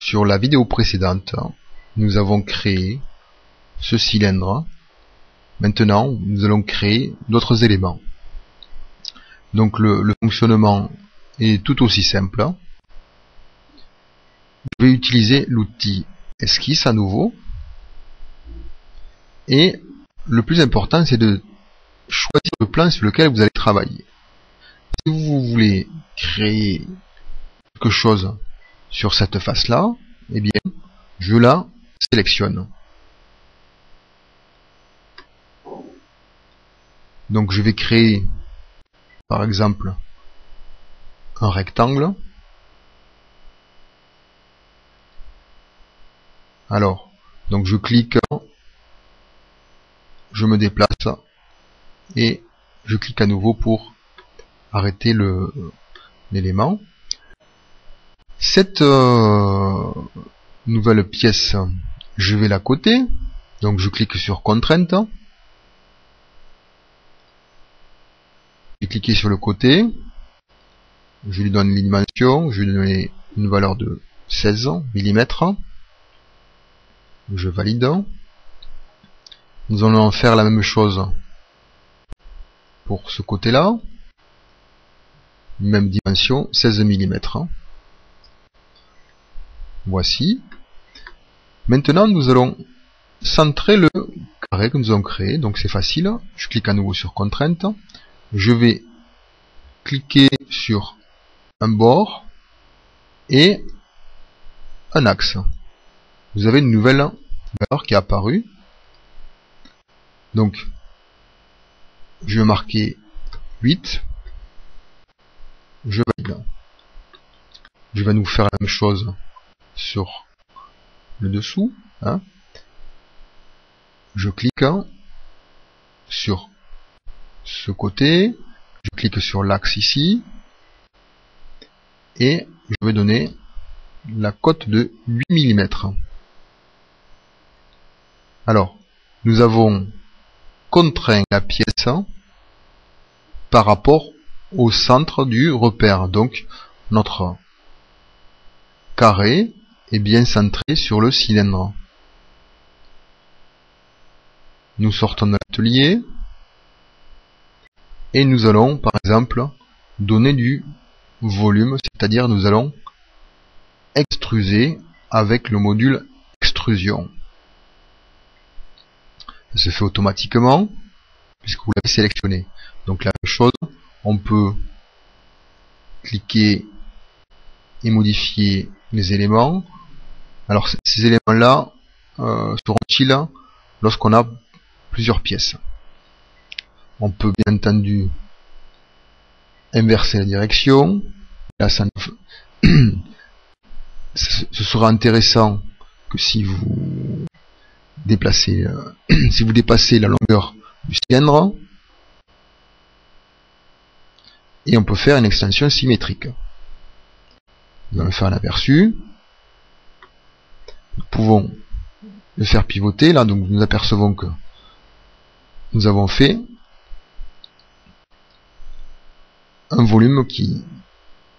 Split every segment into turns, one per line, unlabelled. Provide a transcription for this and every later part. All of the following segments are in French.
sur la vidéo précédente, nous avons créé ce cylindre. Maintenant, nous allons créer d'autres éléments. Donc le fonctionnement est tout aussi simple. Je vais utiliser l'outil esquisse à nouveau. Et le plus important, c'est de choisir le plan sur lequel vous allez travailler. Si vous voulez créer quelque chose sur cette face-là, eh bien, je la sélectionne. Donc je vais créer, par exemple, un rectangle. Alors, donc je clique, je me déplace et je clique à nouveau pour arrêter l'élément. Cette nouvelle pièce, je vais la coter. Donc je clique sur contrainte. Je vais cliquer sur le côté. Je lui donne les dimensions. Je vais lui donner une valeur de 16 mm. Je valide. Nous allons faire la même chose pour ce côté-là. Même dimension, 16 mm. Voici. Maintenant, nous allons centrer le carré que nous avons créé. Donc c'est facile. Je clique à nouveau sur contrainte. Je vais cliquer sur un bord et un axe. Vous avez une nouvelle valeur qui est apparue. Donc, je vais marquer 8. Je valide. Je vais nous faire la même chose sur le dessous. Je clique sur ce côté. Je clique sur l'axe ici. Et je vais donner la cote de 8 mm. Alors, nous avons contraint la pièce par rapport au centre du repère. Donc, notre carré est bien centré sur le cylindre. Nous sortons de l'atelier et nous allons, par exemple, donner du volume, c'est-à-dire nous allons extruser avec le module extrusion. Ça se fait automatiquement puisque vous l'avez sélectionné. Donc la même chose, on peut cliquer et modifier les éléments. Alors ces éléments-là seront utiles lorsqu'on a plusieurs pièces. On peut bien entendu inverser la direction. Là, ce sera intéressant que si vous déplacez, si vous dépassez la longueur du cylindre. Et on peut faire une extension symétrique. Nous allons faire un aperçu. Nous pouvons le faire pivoter. Là, donc nous apercevons que nous avons fait un volume qui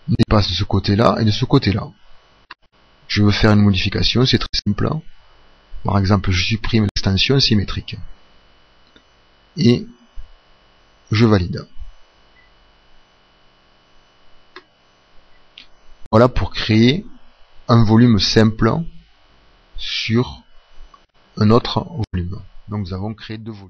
dépasse de ce côté-là et de ce côté-là. Je veux faire une modification, c'est très simple. Par exemple, je supprime l'extension symétrique. Et je valide. Voilà pour créer un volume simple sur un autre volume. Donc nous avons créé deux volumes.